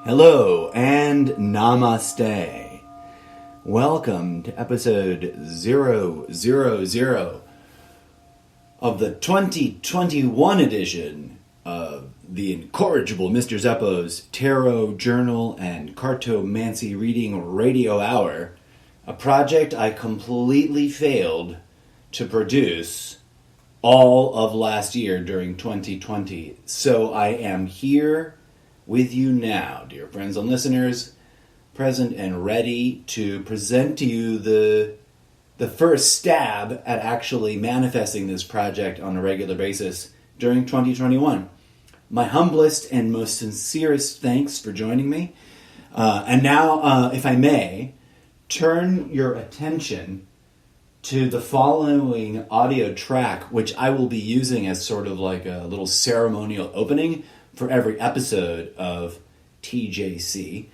Hello and namaste. Welcome to episode 000 of the 2021 edition of the incorrigible Mr. Zeppo's Tarot Journal and Cartomancy Reading Radio Hour, a project I completely failed to produce all of last year during 2020. So I am here with you now, dear friends and listeners, present and ready to present to you the first stab at actually manifesting this project on a regular basis during 2021. My humblest and most sincerest thanks for joining me. And now, if I may, turn your attention to the following audio track, which I will be using as sort of like a little ceremonial opening for every episode of TJC,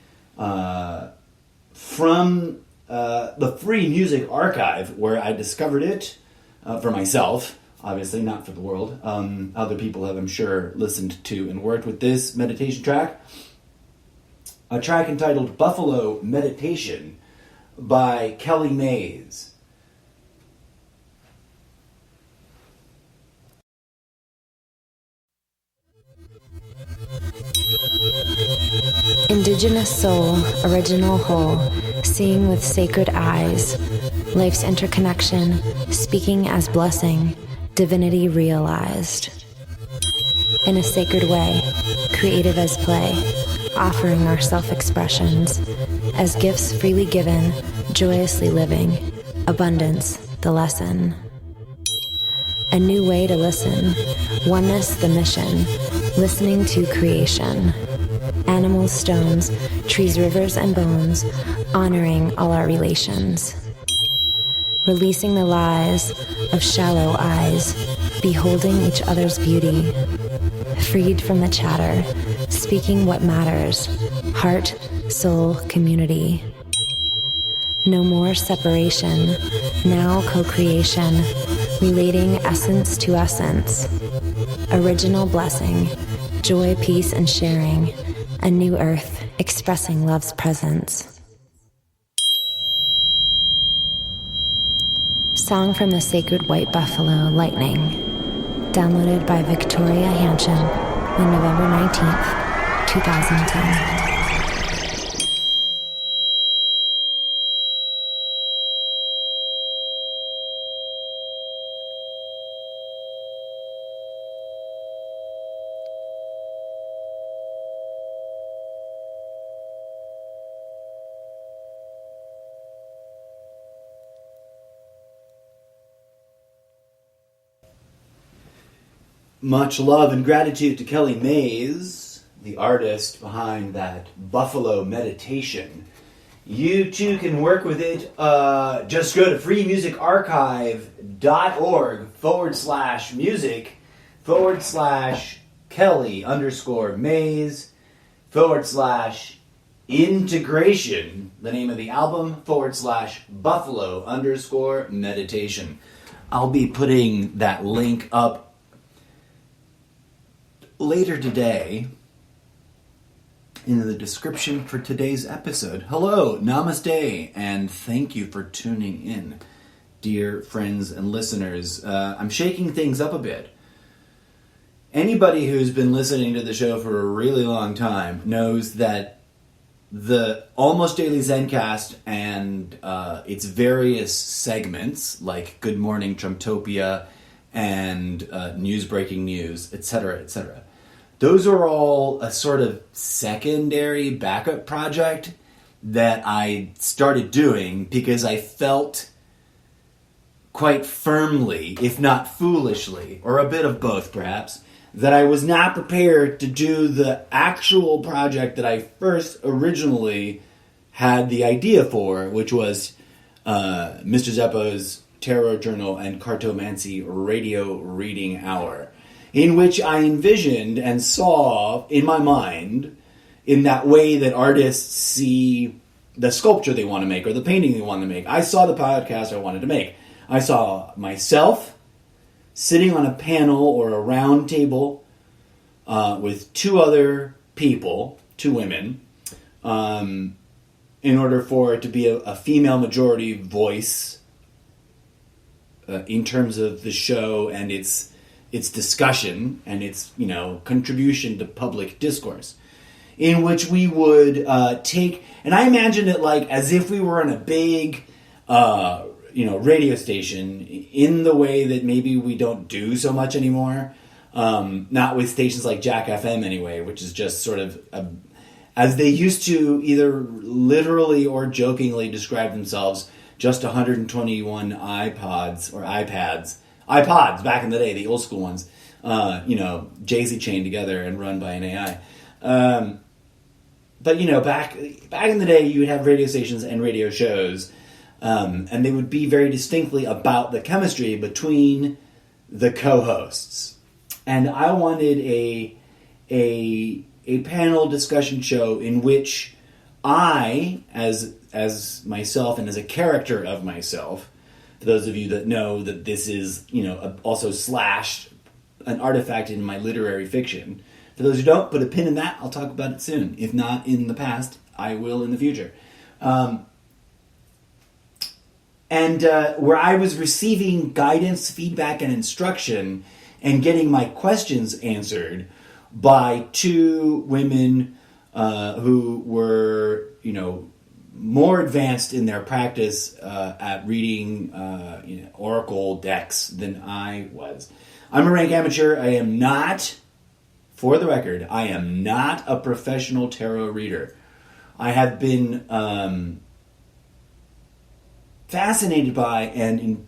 from the Free Music Archive, where I discovered it for myself, obviously not for the world. Other people have, I'm sure, listened to and worked with this meditation track. A track entitled Buffalo Meditation by Kelly Mays. Indigenous soul, original whole, seeing with sacred eyes, life's interconnection, speaking as blessing, divinity realized. In a sacred way, creative as play, offering our self-expressions, as gifts freely given, joyously living, abundance the lesson. A new way to listen, oneness the mission, listening to creation. Animals, stones, trees, rivers, and bones, honoring all our relations. Releasing the lies of shallow eyes, beholding each other's beauty. Freed from the chatter, speaking what matters, heart, soul, community. No more separation, now co-creation, relating essence to essence. Original blessing, joy, peace, and sharing. A new earth, expressing love's presence. Song from the Sacred White Buffalo, Lightning. Downloaded by Victoria Hanshin on November 19th, 2010. Much love and gratitude to Kelly Mays, the artist behind that Buffalo Meditation. You too can work with it. Just go to freemusicarchive.org/music/Kelly_Mays/integration, the name of the album, /Buffalo_meditation. I'll be putting that link up later today in the description for today's episode. Hello, namaste, and thank you for tuning in, dear friends and listeners. I'm shaking things up a bit. Anybody who's been listening to the show for a really long time knows that the Almost Daily Zencast and its various segments, like Good Morning Trumptopia and News Breaking News, etc., etc., those are all a sort of secondary backup project that I started doing because I felt quite firmly, if not foolishly, or a bit of both perhaps, that I was not prepared to do the actual project that I first originally had the idea for, which was Mr. Zeppo's Tarot Journal and Cartomancy Radio Reading Hour, in which I envisioned and saw in my mind, in that way that artists see the sculpture they want to make or the painting they want to make. I saw the podcast I wanted to make. I saw myself sitting on a panel or a round table with two other people, two women, in order for it to be a female majority voice in terms of the show and its discussion and its contribution to public discourse, in which we would take, and I imagine it like as if we were in a big radio station, in the way that maybe we don't do so much anymore, not with stations like Jack FM anyway, which is just sort of as they used to either literally or jokingly describe themselves, just 121 iPods back in the day, the old school ones, Jay-Z chained together and run by an AI. But back in the day, you would have radio stations and radio shows, and they would be very distinctly about the chemistry between the co-hosts. And I wanted a panel discussion show in which I, as myself and as a character of myself, for those of you that know that this is, also slashed an artifact in my literary fiction. For those who don't, put a pin in that. I'll talk about it soon. If not in the past, I will in the future. And where I was receiving guidance, feedback, and instruction and getting my questions answered by two women who were, more advanced in their practice at reading oracle decks than I was. I'm a rank amateur. I am not, for the record, I am not a professional tarot reader. I have been fascinated by and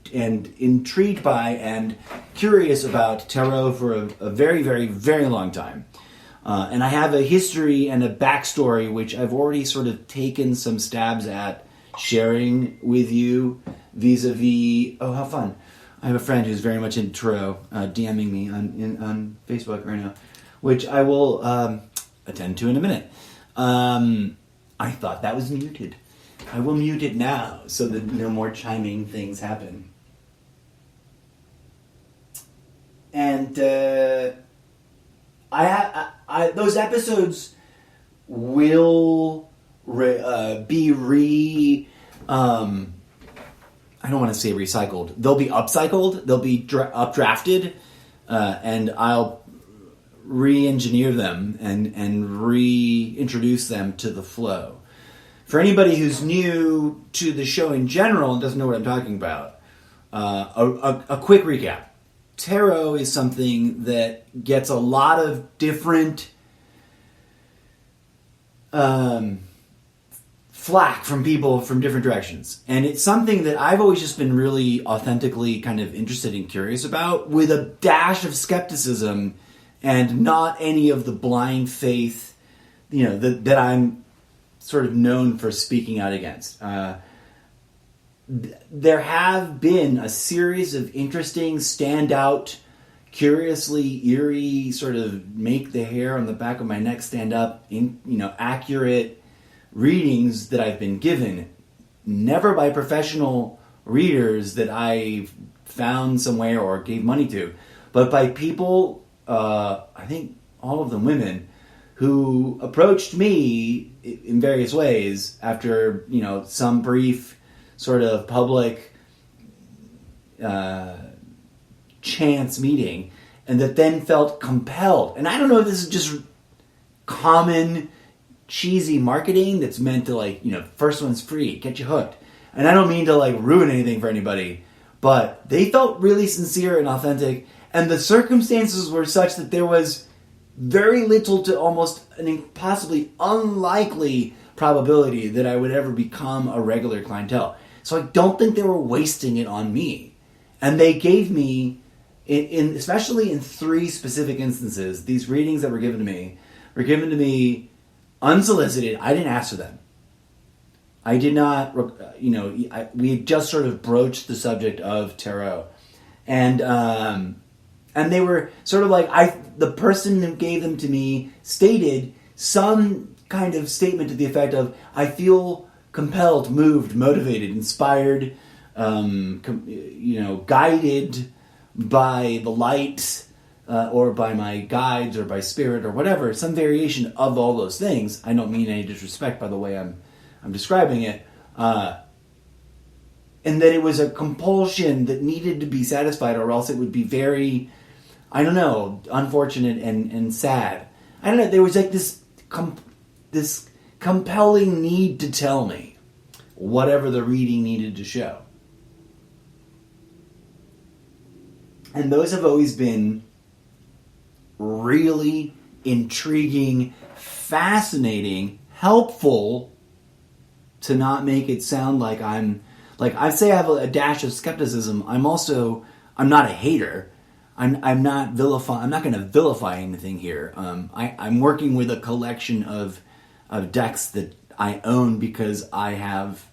intrigued by and curious about tarot for a very, very, very long time. And I have a history and a backstory which I've already sort of taken some stabs at sharing with you vis-a-vis... Oh, how fun. I have a friend who's very much into tarot DMing me on Facebook right now, which I will attend to in a minute. I thought that was muted. I will mute it now so that no more chiming things happen. And I those episodes will be I don't want to say recycled. They'll be upcycled. They'll be updrafted, and I'll re-engineer them and reintroduce them to the flow. For anybody who's new to the show in general and doesn't know what I'm talking about, a quick recap. Tarot is something that gets a lot of different flack from people from different directions. And it's something that I've always just been really authentically kind of interested and curious about, with a dash of skepticism and not any of the blind faith, that I'm sort of known for speaking out against. There have been a series of interesting, standout, curiously eerie, sort of make the hair on the back of my neck stand up, accurate readings that I've been given, never by professional readers that I found somewhere or gave money to, but by people, I think all of them women, who approached me in various ways after, some brief sort of public chance meeting, and that then felt compelled. And I don't know if this is just common cheesy marketing that's meant to first one's free, get you hooked. And I don't mean to ruin anything for anybody, but they felt really sincere and authentic, and the circumstances were such that there was very little to almost an impossibly unlikely probability that I would ever become a regular clientele. So I don't think they were wasting it on me. And they gave me, especially in three specific instances, these readings that were given to me unsolicited. I didn't ask for them. I did not, we had just sort of broached the subject of tarot. And they were sort of the person who gave them to me stated some kind of statement to the effect of, I feel compelled, moved, motivated, inspired, guided by the light or by my guides or by spirit or whatever, some variation of all those things. I don't mean any disrespect by the way I'm describing it. And that it was a compulsion that needed to be satisfied, or else it would be very, I don't know, unfortunate and sad. I don't know, there was like this compelling need to tell me whatever the reading needed to show. And those have always been really intriguing, fascinating, helpful, to not make it sound like I'm, like I say I have a dash of skepticism. I'm not a hater. I'm not going to vilify anything here. I'm working with a collection of decks that I own because I have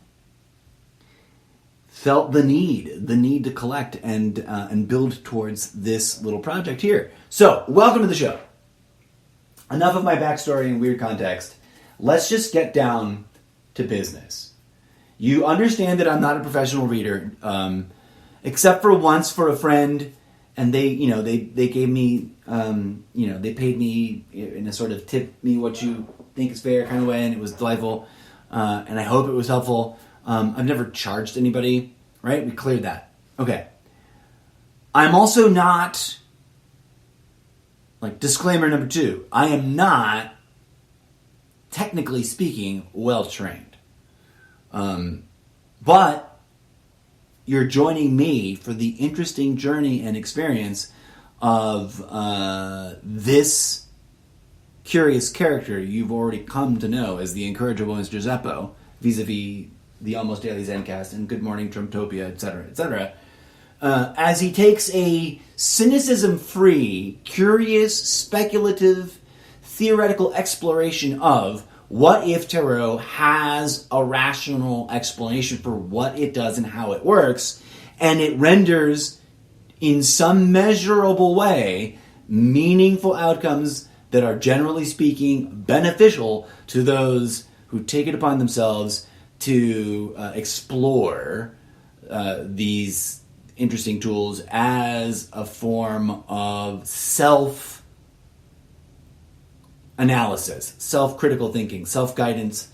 felt the need to collect and build towards this little project here. So, welcome to the show. Enough of my backstory and weird context. Let's just get down to business. You understand that I'm not a professional reader, except for once for a friend, and they gave me, they paid me in a sort of tip me what you think is fair kind of way, and it was delightful, and I hope it was helpful. I've never charged anybody, right? We cleared that. Okay. I'm also not, like, disclaimer number 2, I am not, technically speaking, well-trained. But you're joining me for the interesting journey and experience of this curious character you've already come to know as the incorrigible Mr. Zeppo, vis-a-vis the Almost Daily Zencast and Good Morning Trumptopia, etc., etc., as he takes a cynicism-free, curious, speculative, theoretical exploration of what if tarot has a rational explanation for what it does and how it works, and it renders, in some measurable way, meaningful outcomes that are, generally speaking, beneficial to those who take it upon themselves to explore these interesting tools as a form of self-analysis, self-critical thinking, self-guidance,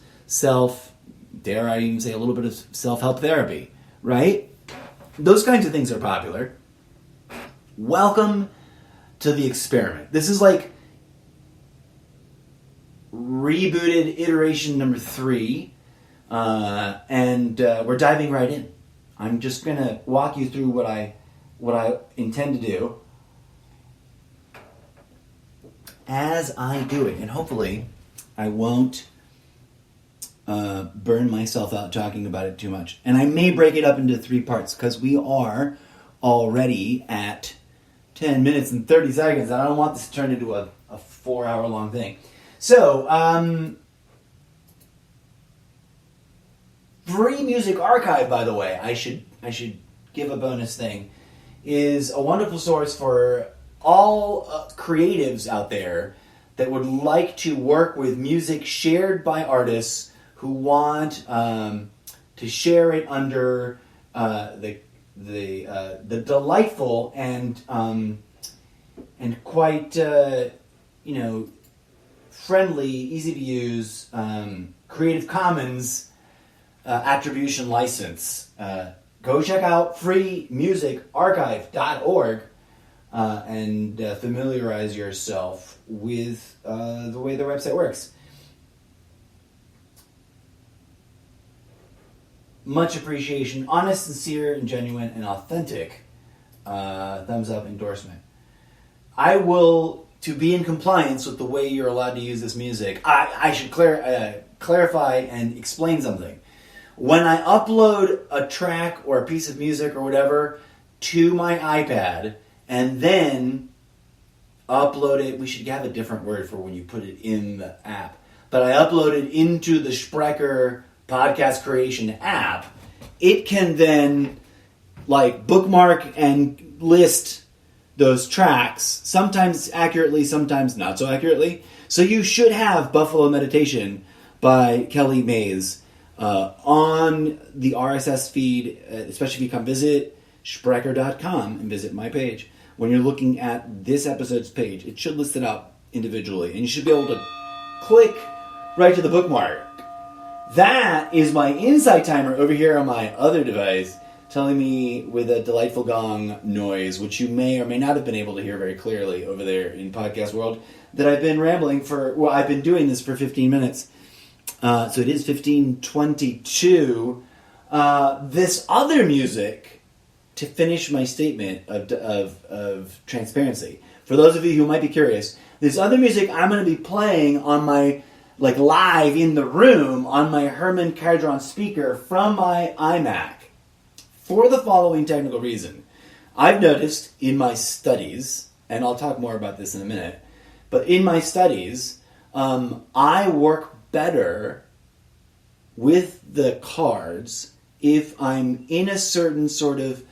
dare I even say a little bit of self-help therapy, right? Those kinds of things are popular. Welcome to the experiment. This is like rebooted iteration number 3, and we're diving right in. I'm just going to walk you through what I intend to do as I do it, and hopefully I won't burn myself out talking about it too much. And I may break it up into 3 parts, because we are already at 10 minutes and 30 seconds. I don't want this to turn into a 4-hour-long thing. So, Free Music Archive, by the way, I should give a bonus thing, is a wonderful source for all creatives out there that would like to work with music shared by artists who want to share it under the delightful and quite friendly, easy to use Creative Commons attribution license. Go check out freemusicarchive.org and familiarize yourself with the way the website works. Much appreciation, honest, sincere, and genuine, and authentic thumbs up endorsement. I will, to be in compliance with the way you're allowed to use this music, I should clarify and explain something. When I upload a track or a piece of music or whatever to my iPad and then upload it, we should have a different word for when you put it in the app, but I upload it into the Sprecher podcast creation app, it can then bookmark and list those tracks, sometimes accurately, sometimes not so accurately. So you should have Buffalo Meditation by Kelly Mays on the RSS feed, especially if you come visit Sprecher.com and visit my page. when you're looking at this episode's page, it should list it out individually, and you should be able to click right to the bookmark. That is my insight timer over here on my other device, telling me with a delightful gong noise, which you may or may not have been able to hear very clearly over there in podcast world, that I've been rambling I've been doing this for 15 minutes. So it is 15:22. This other music, to finish my statement of transparency, for those of you who might be curious, this other music I'm going to be playing on my, live in the room on my Herman Kardron speaker from my iMac. For the following technical reason. I've noticed in my studies, and I'll talk more about this in a minute, but in my studies, I work better with the cards if I'm in a certain sort of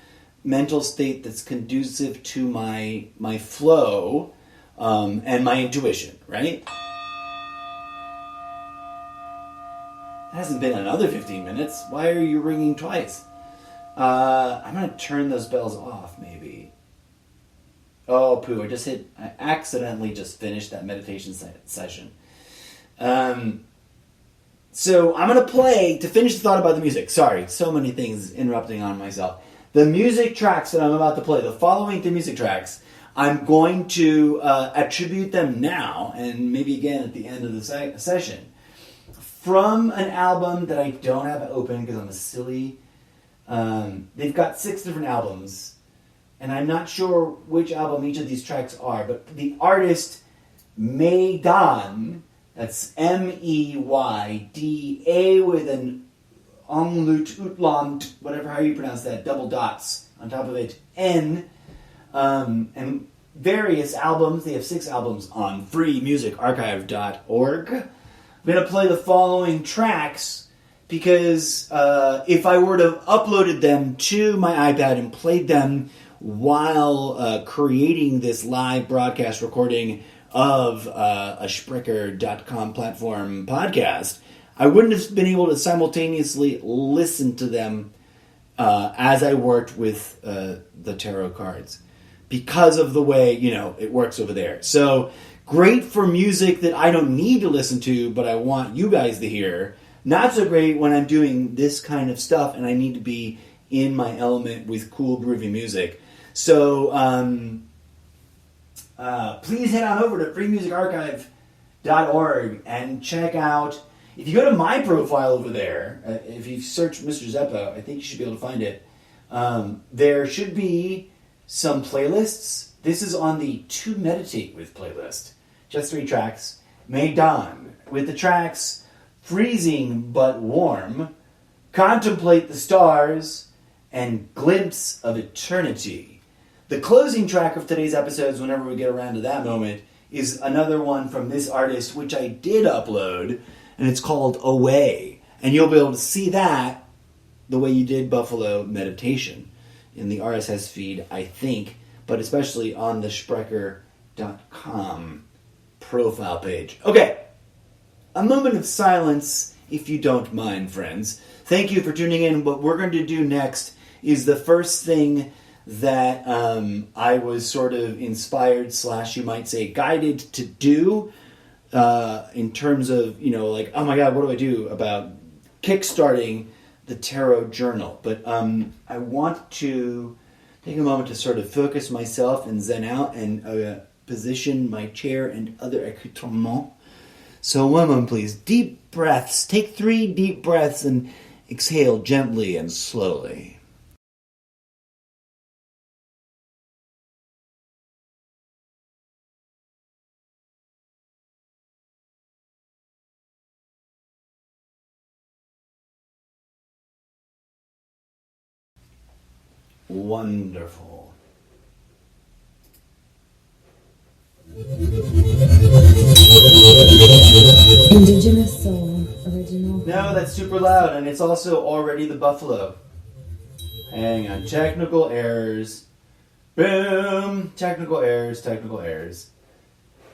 mental state that's conducive to my flow and my intuition, right? It hasn't been another 15 minutes. Why are you ringing twice? I'm going to turn those bells off, maybe. Oh, poo, I accidentally just finished that meditation session. So I'm going to play, to finish the thought about the music. Sorry, so many things interrupting on myself. The music tracks that I'm about to play, the following three music tracks, I'm going to attribute them now, and maybe again at the end of the session, from an album that I don't have open because I'm a silly... they've got 6 different albums, and I'm not sure which album each of these tracks are, but the artist Meydan, that's Meyda with an umlaut, whatever, how you pronounce that, double dots on top of it, N, and various albums. They have 6 albums on freemusicarchive.org. I'm going to play the following tracks because if I were to have uploaded them to my iPad and played them while creating this live broadcast recording of a Sprecher.com platform podcast, I wouldn't have been able to simultaneously listen to them as I worked with the tarot cards because of the way, it works over there. So great for music that I don't need to listen to, but I want you guys to hear. Not so great when I'm doing this kind of stuff and I need to be in my element with cool, groovy music. So please head on over to freemusicarchive.org and check out. If you go to my profile over there, if you search Mr. Zeppo, I think you should be able to find it. There should be some playlists. This is on the To Meditate With playlist. Just 3 tracks. Meydan, with the tracks Freezing But Warm, Contemplate the Stars, and Glimpse of Eternity. The closing track of today's episodes, whenever we get around to that moment, is another one from this artist, which I did upload, and it's called Away. And you'll be able to see that the way you did Buffalo Meditation in the RSS feed, I think, but especially on the Sprecher.com profile page. Okay. A moment of silence, if you don't mind, friends. Thank you for tuning in. What we're going to do next is the first thing that I was sort of inspired / you might say guided to do in terms of, oh my God, what do I do about kickstarting the tarot journal? But I want to take a moment to sort of focus myself and zen out and position my chair and other accoutrements. So one moment, please. Deep breaths. Take 3 deep breaths and exhale gently and slowly. Wonderful. Indigenous soul, original. No, that's super loud, and it's also already the buffalo. Hang on. Technical errors. Boom. Technical errors.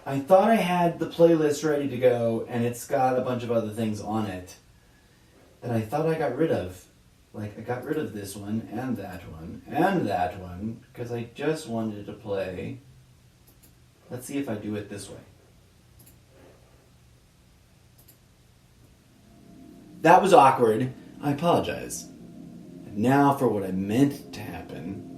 I thought I had the playlist ready to go, and it's got a bunch of other things on it that I thought I got rid of. Like, I got rid of this one, and that one, because I just wanted to play. Let's see if I do it this way. That was awkward. I apologize. Now for what I meant to happen.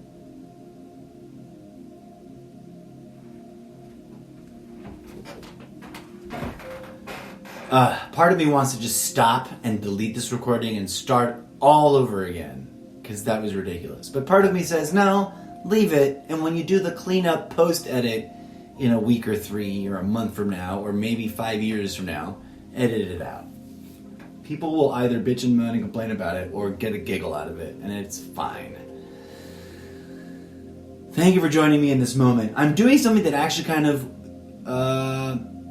Part of me wants to just stop and delete this recording and start all over again, because that was ridiculous. But part of me says, no, leave it, and when you do the cleanup post-edit in a week or 3 or a month from now, or maybe 5 years from now, edit it out. People will either bitch and moan and complain about it, or get a giggle out of it, and it's fine. Thank you for joining me in this moment. I'm doing something that actually kind of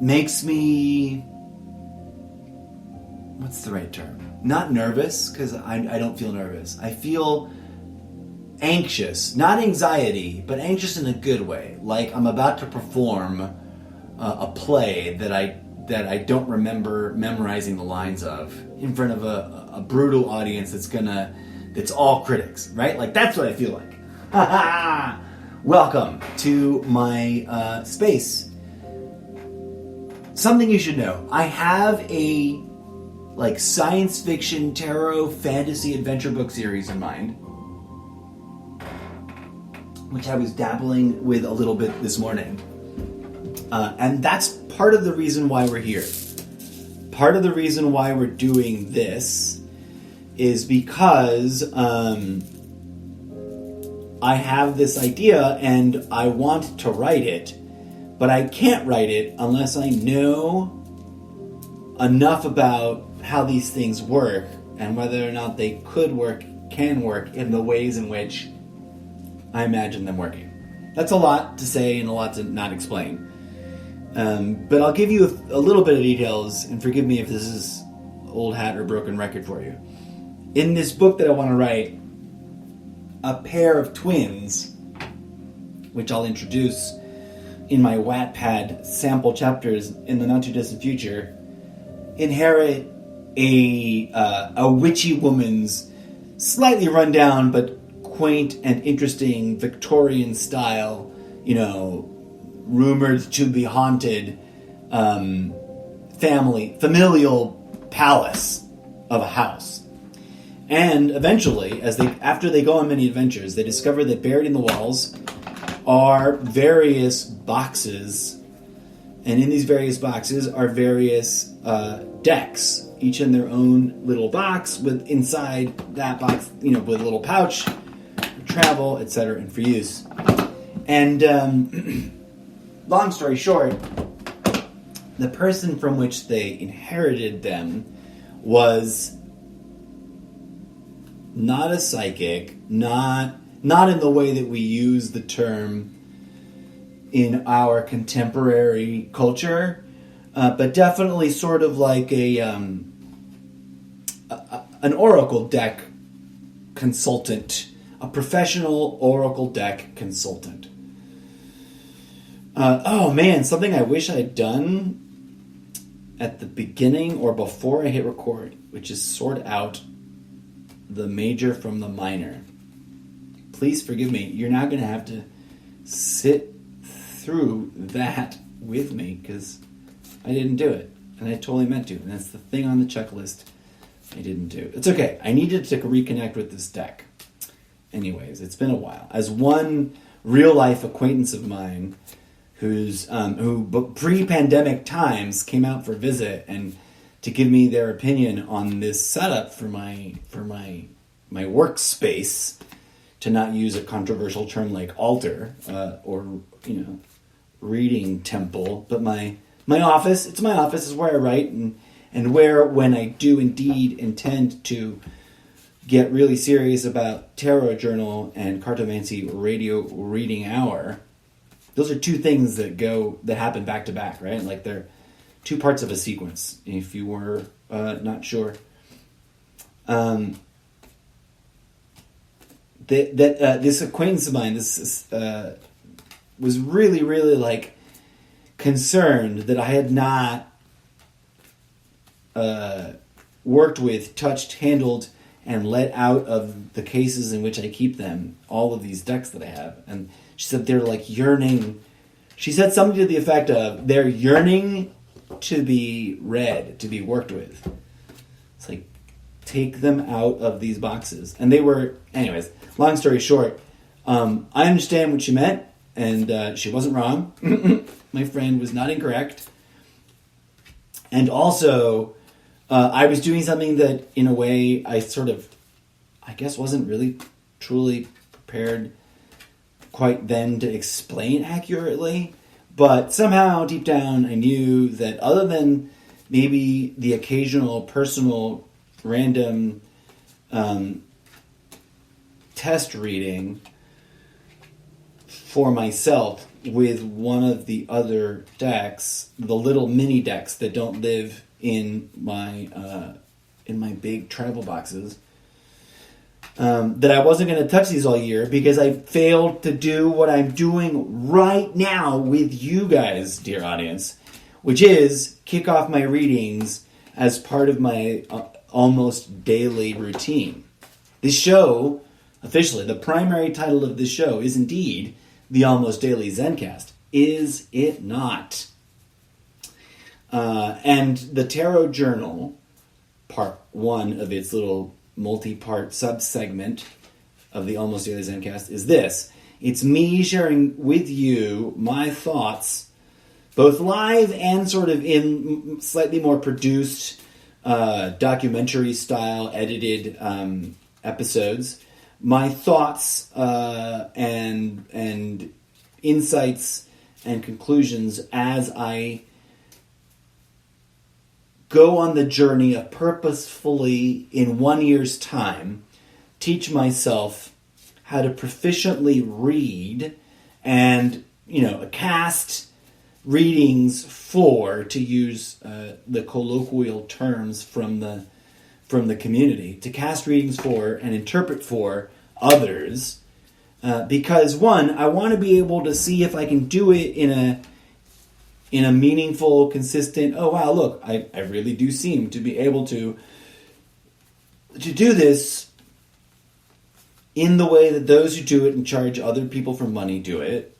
makes me... What's the right term? Not nervous, because I don't feel nervous. I feel anxious. Not anxiety, but anxious in a good way. Like I'm about to perform a play that I don't remember memorizing the lines of in front of a brutal audience that's all critics, right? Like that's what I feel like. Welcome to my space. Something you should know. I have a science fiction, tarot, fantasy, adventure book series in mind, which I was dabbling with a little bit this morning. And that's part of the reason why we're here. Part of the reason why we're doing this is because I have this idea and I want to write it, but I can't write it unless I know enough about how these things work and whether or not they can work in the ways in which I imagine them working. That's a lot to say and a lot to not explain. But I'll give you a little bit of details, and forgive me if this is old hat or broken record for you. In this book that I want to write, a pair of twins, which I'll introduce in my Wattpad sample chapters in the not-too-distant future, inherit a witchy woman's slightly run-down but quaint and interesting Victorian style, rumored to be haunted familial palace of a house. And eventually, after they go on many adventures, they discover that buried in the walls are various boxes, and in these various boxes are various decks, each in their own little box, with inside that box, with a little pouch for travel, etc., and for use. And long story short, the person from which they inherited them was not a psychic, not in the way that we use the term in our contemporary culture, but definitely sort of like an oracle deck consultant, a professional oracle deck consultant. Oh man, something I wish I had done at the beginning or before I hit record, which is sort out the major from the minor. Please forgive me. You're not going to have to sit through that with me because I didn't do it. And I totally meant to. And that's the thing on the checklist I didn't do. It's okay. I needed to reconnect with this deck. Anyways, it's been a while. As one real-life acquaintance of mine who pre-pandemic times came out for a visit and to give me their opinion on this setup for my workspace, to not use a controversial term like altar or reading temple, but my office. It's my office is where I write and where, when I do indeed intend to get really serious about Tarot Journal and Cartomancy Radio Reading Hour. Those are two things that happen back to back, right? Like they're two parts of a sequence, if you were not sure. This acquaintance of mine, was really, really concerned that I had not worked with, touched, handled and let out of the cases in which I keep them all of these decks that I have. And she said they're like yearning. She said something to the effect of they're yearning to be read, to be worked with. It's like, take them out of these boxes. And they were, anyways, long story short, I understand what she meant, and she wasn't wrong. My friend was not incorrect. And also, I was doing something that, in a way, I guess wasn't really truly prepared quite then to explain accurately. But somehow, deep down, I knew that other than maybe the occasional personal random test reading for myself with one of the other decks, the little mini decks that don't live in my big travel boxes, that I wasn't going to touch these all year because I failed to do what I'm doing right now with you guys, dear audience, which is kick off my readings as part of my almost daily routine. This show, officially, the primary title of this show is indeed the Almost Daily Zencast. Is it not? And the Tarot Journal, part one of its little multi-part sub-segment of the Almost Daily Zencast is this. It's me sharing with you my thoughts, both live and sort of in slightly more produced, documentary-style, edited episodes. My thoughts and insights and conclusions as I go on the journey of purposefully, in 1 year's time, teach myself how to proficiently read and, cast readings for, to use the colloquial terms from the community, to cast readings for and interpret for others. Because, one, I want to be able to see if I can do it in a meaningful, consistent, oh wow, look, I really do seem to be able to do this in the way that those who do it and charge other people for money do it.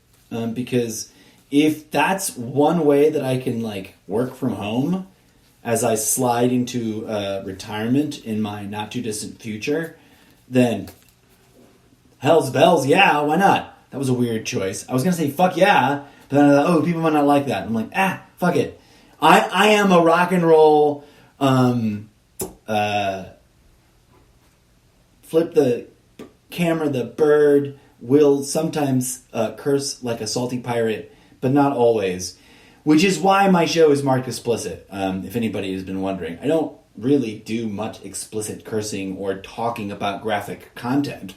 Because if that's one way that I can work from home as I slide into retirement in my not too distant future, then hell's bells, yeah, why not? That was a weird choice. I was going to say fuck yeah, but then I thought, people might not like that. I'm like, fuck it. I am a rock and roll, flip the camera, the bird will sometimes curse like a salty pirate, but not always. Which is why my show is marked explicit, if anybody has been wondering. I don't really do much explicit cursing or talking about graphic content.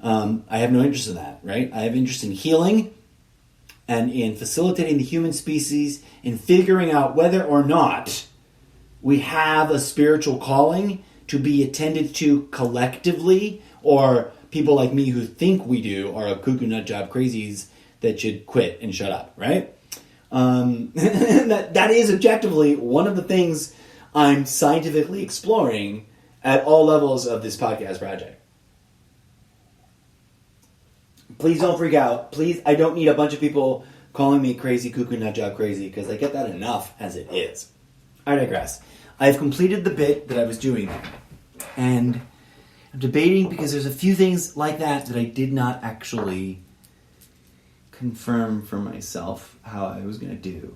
I have no interest in that, right? I have interest in healing and in facilitating the human species in figuring out whether or not we have a spiritual calling to be attended to collectively, or people like me who think we do are a cuckoo nut job crazies that should quit and shut up, right? That is objectively one of the things I'm scientifically exploring at all levels of this podcast project. Please don't freak out. Please, I don't need a bunch of people calling me crazy, cuckoo nut job crazy, because I get that enough as it is. I digress. I have completed the bit that I was doing there. And I'm debating because there's a few things like that I did not actually confirm for myself how I was going to do.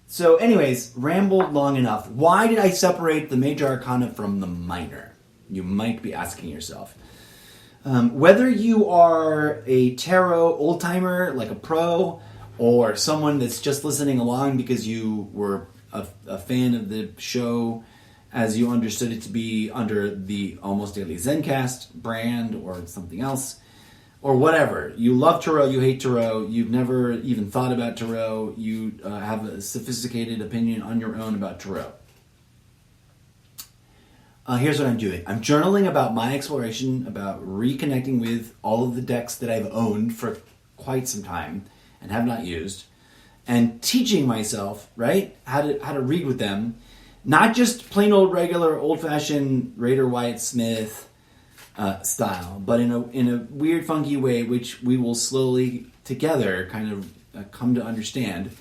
So anyways, rambled long enough. Why did I separate the Major Arcana from the Minor? You might be asking yourself. Whether you are a tarot old-timer, like a pro, or someone that's just listening along because you were a fan of the show as you understood it to be under the Almost Daily Zencast brand or something else, or whatever. You love tarot, you hate tarot, you've never even thought about tarot, you have a sophisticated opinion on your own about tarot. Here's what I'm doing. I'm journaling about my exploration, about reconnecting with all of the decks that I've owned for quite some time and have not used, and teaching myself, right, how to read with them, not just plain old regular old-fashioned Raider Wyatt Smith style, but in a weird, funky way, which we will slowly together kind of come to understand.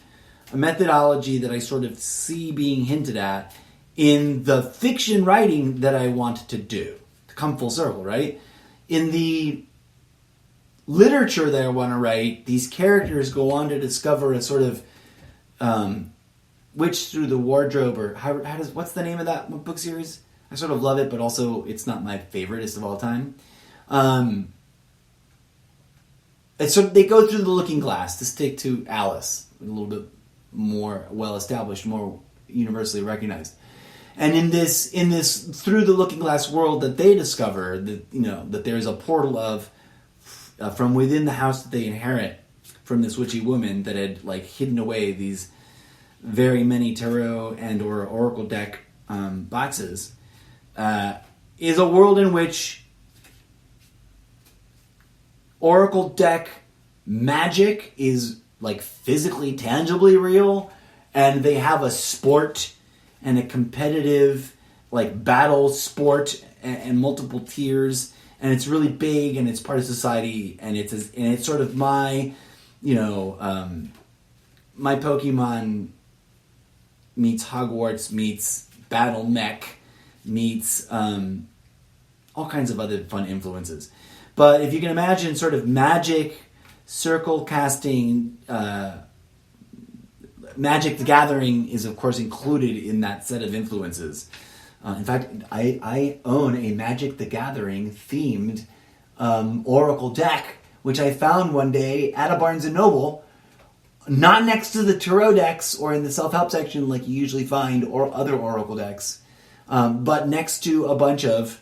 A methodology that I sort of see being hinted at in the fiction writing that I want to do. To come full circle, right? In the literature that I want to write, these characters go on to discover a sort of witch through the wardrobe, or what's the name of that book series? I sort of love it, but also it's not my favoriteest of all time. And so they go through the looking glass to stick to Alice, a little bit more well-established, more universally recognized. And in this through the looking glass world that they discover, that there's a portal of from within the house that they inherit from this witchy woman that had hidden away these very many tarot and or oracle deck boxes, is a world in which oracle deck magic is physically, tangibly real, and they have a sport and a competitive battle sport and multiple tiers, and it's really big and it's part of society, and it's sort of my my Pokemon meets Hogwarts meets Battle Mech meets all kinds of other fun influences. But if you can imagine sort of magic, circle casting, Magic the Gathering is of course included in that set of influences. In fact, I own a Magic the Gathering themed Oracle deck, which I found one day at a Barnes & Noble, not next to the tarot decks or in the self-help section like you usually find or other Oracle decks, but next to a bunch of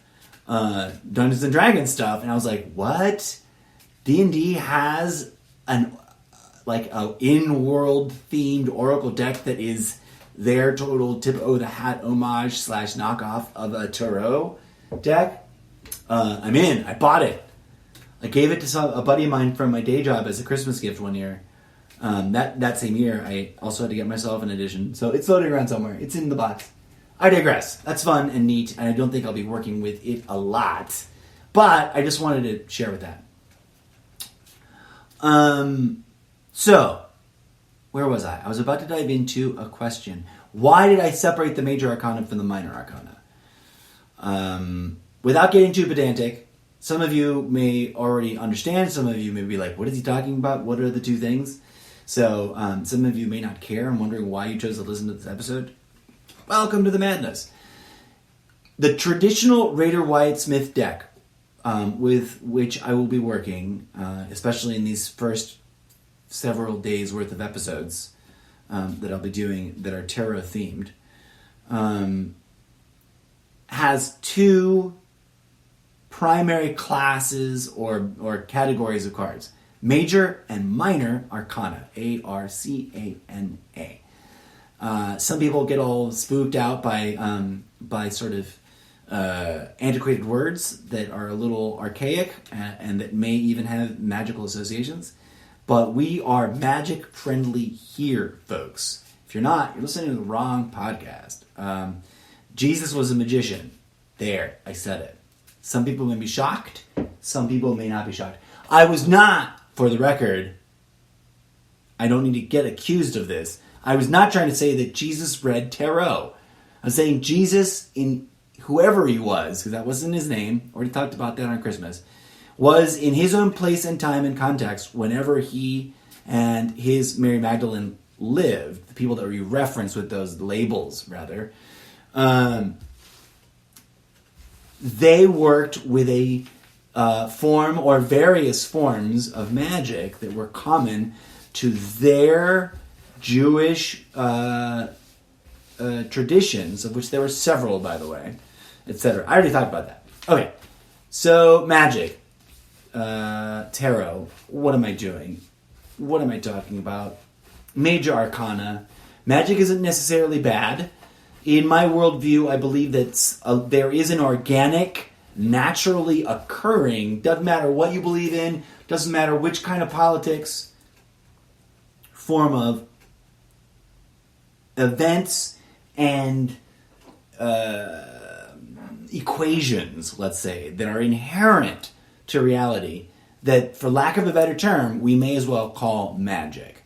Dungeons & Dragons stuff. And I was like, what? D&D has a in-world themed Oracle deck that is their total tip-o'-the-hat homage / knockoff of a tarot deck? I'm in. I bought it. I gave it to a buddy of mine from my day job as a Christmas gift one year. That same year, I also had to get myself an edition. So it's floating around somewhere. It's in the box. I digress. That's fun and neat, and I don't think I'll be working with it a lot. But I just wanted to share with that. So, where was I? I was about to dive into a question. Why did I separate the Major Arcana from the Minor Arcana? Without getting too pedantic, some of you may already understand. Some of you may be like, what is he talking about? What are the two things? So, some of you may not care. I'm wondering why you chose to listen to this episode. Welcome to the madness. The traditional Raider Wyatt Smith deck, with which I will be working, especially in these first several days worth of episodes that I'll be doing that are tarot themed, has two primary classes or categories of cards: Major and Minor Arcana, Arcana. Some people get all spooked out by sort of antiquated words that are a little archaic and that may even have magical associations. But we are magic friendly here, folks. If you're not, you're listening to the wrong podcast. Jesus was a magician. There, I said it. Some people may be shocked. Some people may not be shocked. I was not, for the record, I don't need to get accused of this. I was not trying to say that Jesus read tarot. I'm saying Jesus, in whoever he was, because that wasn't his name, already talked about that on Christmas, was in his own place and time and context whenever he and his Mary Magdalene lived, the people that we reference with those labels, rather, they worked with a form or various forms of magic that were common to their Jewish traditions, of which there were several, by the way, etc. I already talked about that. Okay, so magic. Tarot. What am I doing? What am I talking about? Major Arcana. Magic isn't necessarily bad. In my worldview, I believe that there is an organic, naturally occurring, doesn't matter what you believe in, doesn't matter which kind of politics, form of events and equations, let's say, that are inherent to reality that, for lack of a better term, we may as well call magic.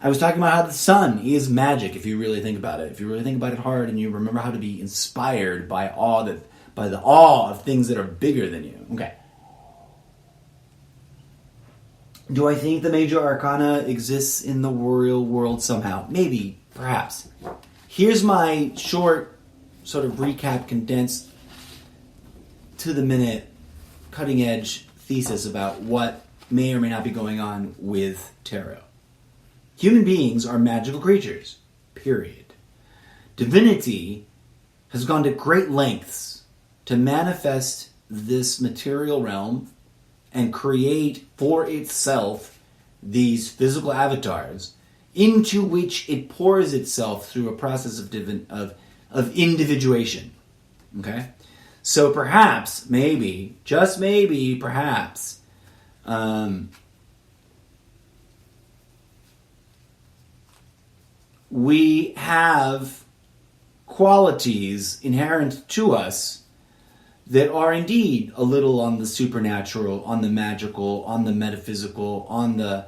I was talking about how the sun is magic if you really think about it. If you really think about it hard and you remember how to be inspired by the awe of things that are bigger than you. Okay. Do I think the Major Arcana exists in the real world somehow? Maybe, perhaps. Here's my short sort of recap, condensed, to-the-minute, cutting-edge thesis about what may or may not be going on with tarot. Human beings are magical creatures, period. Divinity has gone to great lengths to manifest this material realm and create for itself these physical avatars into which it pours itself through a process of individuation. Okay? So perhaps, maybe, just maybe, perhaps, we have qualities inherent to us that are indeed a little on the supernatural, on the magical, on the metaphysical, on the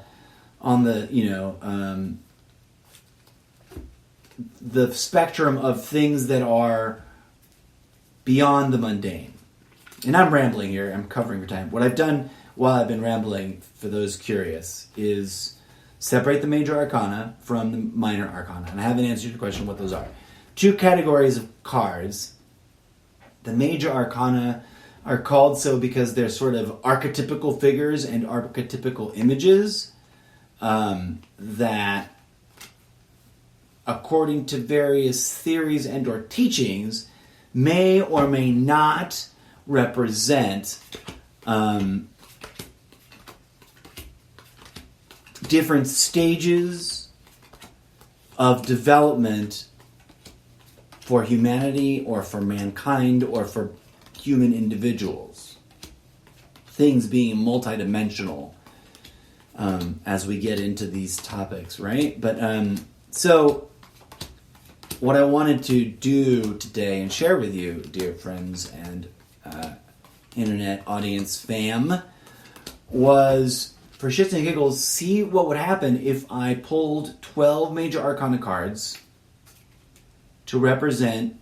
the spectrum of things that are beyond the mundane. And I'm rambling here, I'm covering your time. What I've done while I've been rambling, for those curious, is separate the Major Arcana from the Minor Arcana. And I haven't answered your question what those are. Two categories of cards. The Major Arcana are called so because they're sort of archetypical figures and archetypical images that, according to various theories and or teachings, may or may not represent different stages of development for humanity or for mankind or for human individuals. Things being multidimensional as we get into these topics, right? But so what I wanted to do today and share with you, dear friends and internet audience fam, was, for shits and giggles, see what would happen if I pulled 12 Major Arcana cards to represent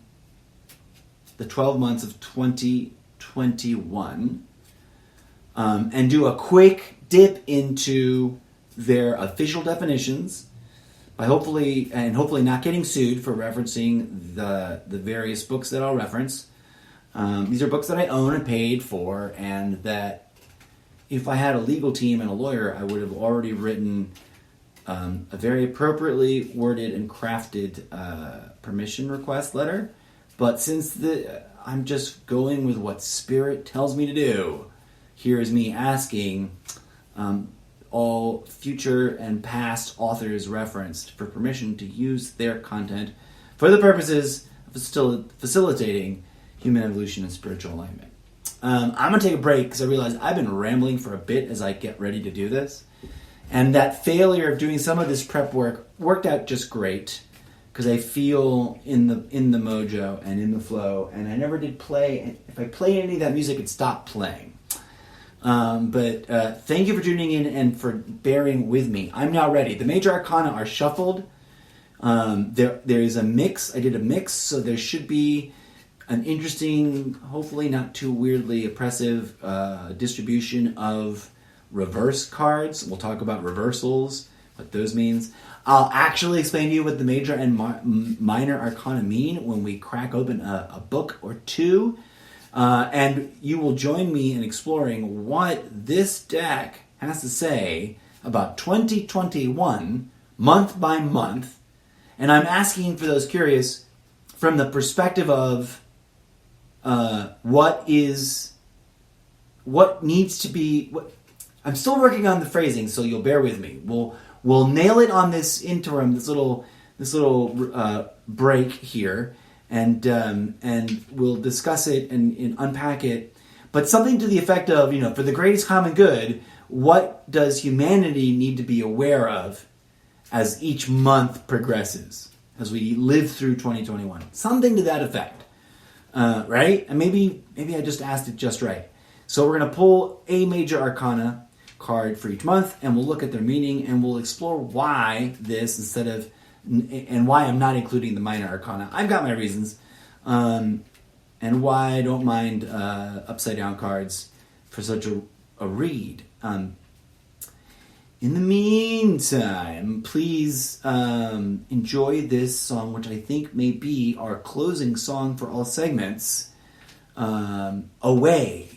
the 12 months of 2021 and do a quick dip into their official definitions by hopefully not getting sued for referencing the various books that I'll reference. These are books that I own and paid for, and that if I had a legal team and a lawyer, I would have already written a very appropriately worded and crafted permission request letter. But since I'm just going with what Spirit tells me to do, here is me asking all future and past authors referenced for permission to use their content for the purposes of facilitating human evolution and spiritual alignment. I'm going to take a break because I realize I've been rambling for a bit as I get ready to do this. And that failure of doing some of this prep work worked out just great because I feel in the mojo and in the flow. And I never did play. If I played any of that music, it stopped playing. But thank you for tuning in and for bearing with me. I'm now ready. The Major Arcana are shuffled. There is a mix. I did a mix, so there should be an interesting, hopefully not too weirdly oppressive distribution of reverse cards. We'll talk about reversals, what those means. I'll actually explain to you what the Major and Minor Arcana mean when we crack open a book or two. And you will join me in exploring what this deck has to say about 2021, month by month. And I'm asking, for those curious, from the perspective of what needs to be. I'm still working on the phrasing, so you'll bear with me. We'll nail it on this interim, this little break here. And we'll discuss it and unpack it. But something to the effect of, for the greatest common good, what does humanity need to be aware of as each month progresses? as we live through 2021. Something to that effect, right? And maybe I just asked it just right. So we're going to pull a Major Arcana card for each month, and we'll look at their meaning, and we'll explore why this and why I'm not including the Minor Arcana. I've got my reasons, and why I don't mind upside down cards for such a read. In the meantime, please enjoy this song, which I think may be our closing song for all segments, Away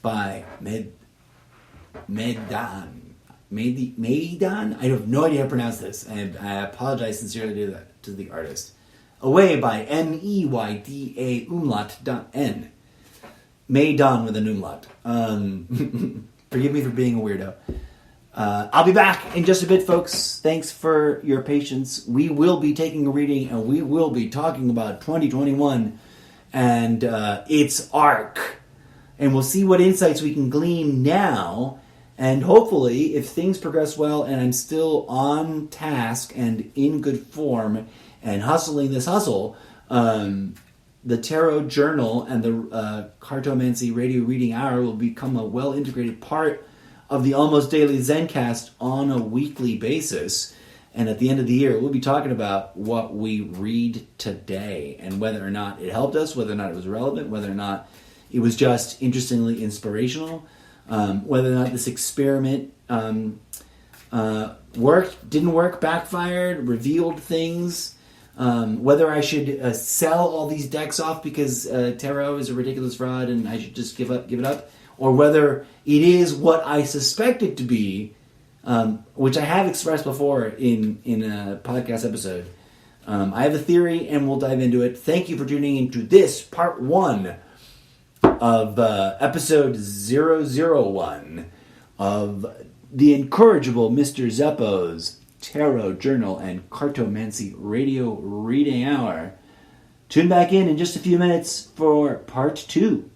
by Medan. I have no idea how to pronounce this, and I apologize sincerely to the artist. Away by Meyda N. Medan with an umlaut. Forgive me for being a weirdo. I'll be back in just a bit, folks. Thanks for your patience. We will be taking a reading, and we will be talking about 2021 and its arc. And we'll see what insights we can glean now. And hopefully, if things progress well and I'm still on task and in good form and hustling this hustle, the Tarot Journal and the Cartomancy Radio Reading Hour will become a well-integrated part of the Almost Daily Zencast on a weekly basis. And at the end of the year, we'll be talking about what we read today and whether or not it helped us, whether or not it was relevant, whether or not it was just interestingly inspirational, whether or not this experiment worked, didn't work, backfired, revealed things, whether I should sell all these decks off because tarot is a ridiculous fraud and I should just give it up, or whether it is what I suspect it to be, which I have expressed before in a podcast episode. I have a theory and we'll dive into it. Thank you for tuning into this part 1 of episode 001 of the incorrigible Mr. Zeppo's Tarot Journal and Cartomancy Radio Reading Hour. Tune back in just a few minutes for part 2.